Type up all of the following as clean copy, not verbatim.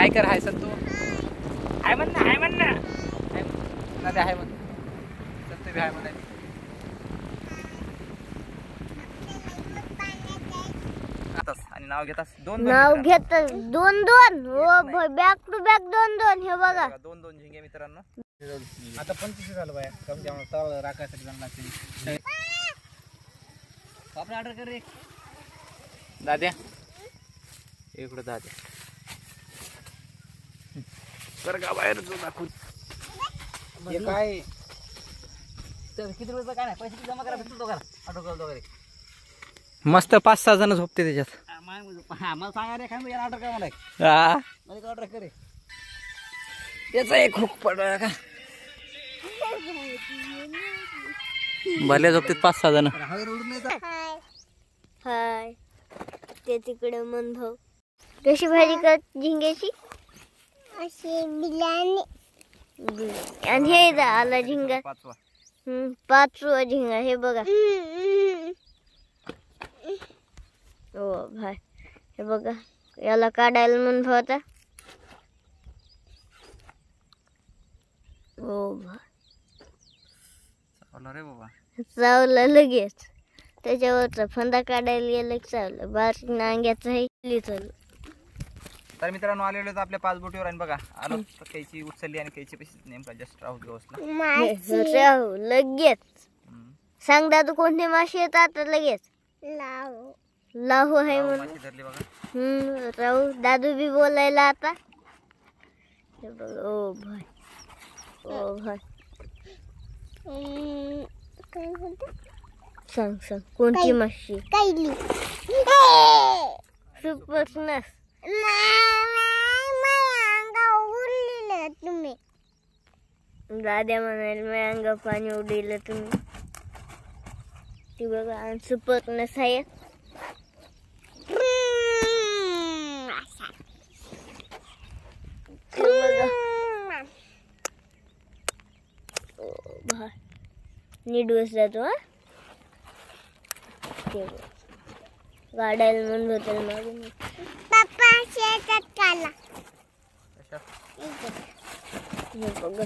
हाय कर हाय संतू हाय म्हण ना हाय म्हण ना नद्या हाय म्हण संतू बी हाय म्हणायचं आणि नाव घेतास नाव घेत दोन दोन हो बॅक टू बॅक दोन दोन हे बघा दोन दोन झिंगे मित्रांनो आता 25 झालं बाया कम त्यामुळे तळ राखायसाठी जाणं लागते आपलं ऑर्डर कर रे दाद्या इकडं दाद्या कर का बाहेर जो दाखवून हे काय तर किती रुपये काय नाही पैसे जमा करा भेटतो का ऑर्डर करतो वगैरे मस्त 5-6 जण झोपते त्याच्यात मला सांगा रे काय ऑर्डर करा मला मला ऑर्डर करे त्याचा एक हुक पडला का भले झोपतात 5-6 जण हाय ते तिकडे मन भाऊ कशी भाजी कर झिंग्याची अशी बिलाने आणि हे आला झिंगा पाचवा झिंगा हे बघा ओ भाई हे बघा याला काढायला मन भाऊ आता ओ भाई रे बाबा चावलं लगेच त्याच्यावरचा फंदा काढायला गेलं चावलं बारीक नांग्याचं हे चालू तर मित्रांनो आलेलो तर आपल्या 5 बोटीवर आणि बघा आलो कैची उचलली आणि कैची पैसे नेमका जस्ट राहू राहू लगेच सांग दादू कोणते मासे येतात लगेच लाहू आहे म्हणून राहू दादू बी बोलायला आता ओ भाई ओ भाई सांग सांग कोणती माशी कायली सुपरनस तुम्ही दाद्या म्हणाल माझ्या अंगा पाणी उडलं तुम्ही ती बघा सुपरनस आहे नीट बस जातो हा गाड्याला म्हणून होतं मागून पप्पा शेतात काला हे बघा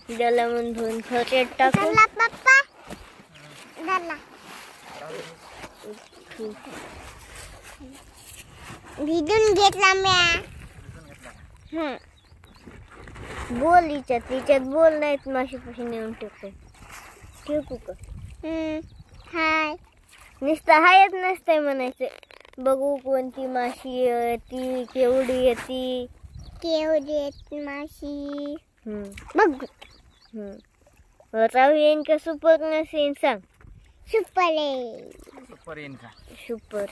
त्याला म्हणून खरेट टाकू पप्पा झाला भिजून घेतला म्या बोल तिच्यात बोल नाहीत माशीपाशी नेऊन ठेवू का हाय नुसतं हायच नसतंय म्हणायचं बघू कोणती माशी येती केवढी येती माशी बघ राहू येईन का सुपरनस येईन सांग सुपर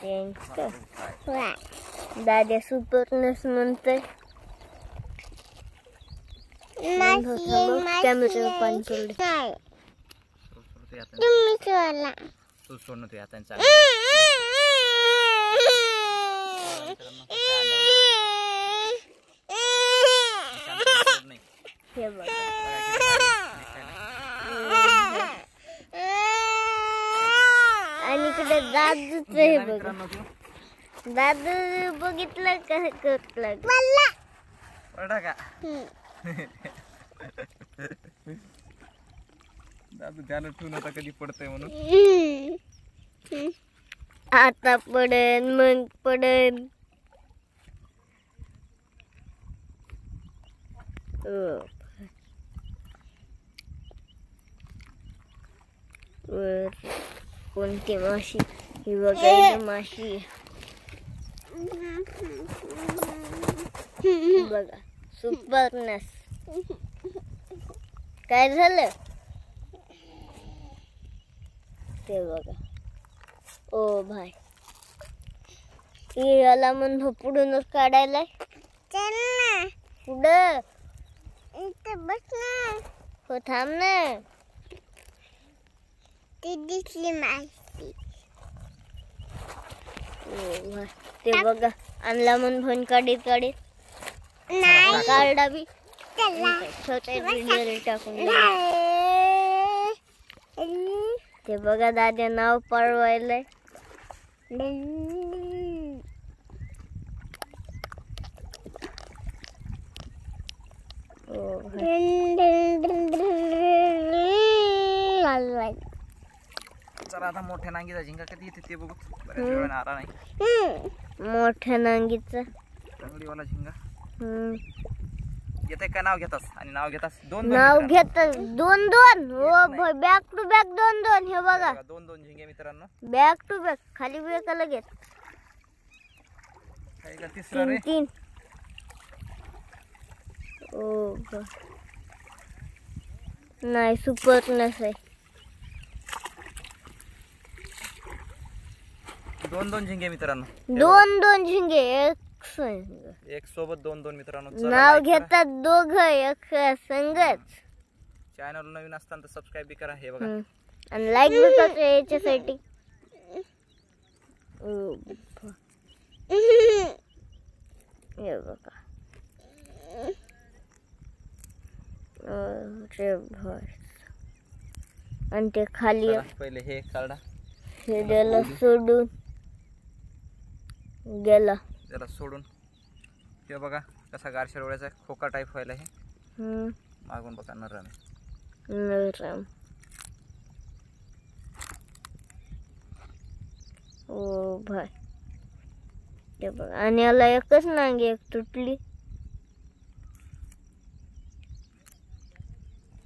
येईन का दाद्या सुपरनस म्हणतोय कॅमेरा पाणी सोडले तुम्ही सोडला तू सोडणं तू हातांचा आणि इकडे दादूच हे बघा दादू बघितलं का करतलं पडा का दादू त्याला ठेवून आता कधी पडतंय म्हणून आता पडन मग पडन कोणती माशी ही बघायला माशी बघा सुपरनस काय झालं ते बघा ओ भाई याला म्हणून पुढूनच काढायला पुढं बस ना हो थांब ना ती दिसली माहिती ते बघा आणला म्हणून फोन काढीत नाही काढा बी छोटे टाकून ते बघा दाद्या नाव पळवायलंय चला आता मोठ्या नांगीचा झिंगा कधी येते ते बघू. बऱ्याच वेळाने आला नाही. मोठ्या नांगीचा चांगलीवाला झिंगा येते का? नाव घेतास आणि नाव घेतास दोन नाव घेतात. दोन दोन बॅक टू बॅक दोन दोन. हे बघा दोन दोन झिंगे मित्रांनो. बॅक टू बॅक खाली बॅक लगेच तिसरा रे. तीन. नाही सुपर नसे. दोन दोन झिंगे मित्रांनो. दोन दोन झिंगे एक संग. एक सोबत दोन दोन मित्रांनो. नाव घेतात दोघ एक संगच. चॅनल नवीन असताना तर सबस्क्राईब बी करा. हे बघा आणि लाईक बी करा याच्यासाठी. हे बघा आणि ते खाली पहिले हे काढा. हे त्याला सोडून गेला. त्याला सोडून हे बघा कसा गारशा डोळ्याचा खोका टाईप व्हायला. हे मागून बघा नरम. ओ भाई ते बघा. आणि याला एकच नांगी एक तुटली.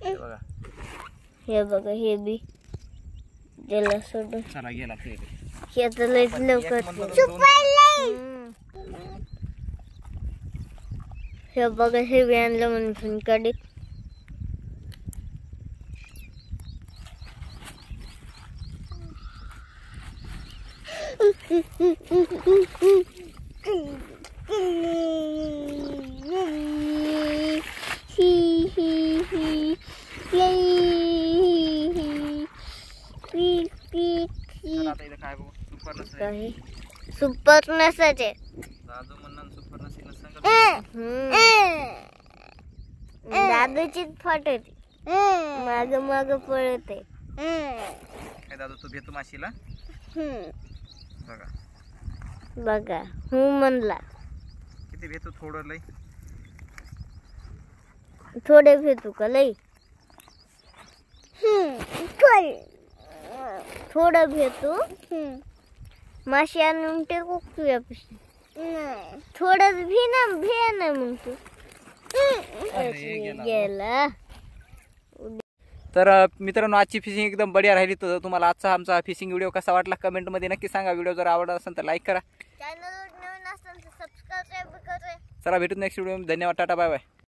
हे बघा हे बघा हे बी त्याला सोडून चला गेला ते. हे तर लयच लवकर. हे बघा हे बी आणलं म्हणून कडे. काय बघू सुपर नसेल. सुपर नसाचे दादू म्हणून सुपर नसेल सांगा. दादूचीच फाटते माग माग पळते. काय दादू तू भेटू माशीला. बघा बघा म्हणला किती भेटू. थोडं लय थोडे भेटू का लई. थोडं भेटू. माशी आणून टेकू तुझ्यापाशी. थोडं भी ना मग तू गेला. तर मित्रांनो आजची फिशिंग एकदम बढिया राहिली. तर तुम्हाला आजचा आमचा फिशिंग व्हिडिओ कसा वाटला कमेंटमध्ये नक्की सांगा. व्हिडिओ जर आवडला असेल तर लाईक करा. चॅनल नवीन असेल तर सबस्क्राईब करा. चला भेटू नेक्स्ट व्हिडिओ. धन्यवाद. Tata bye bye.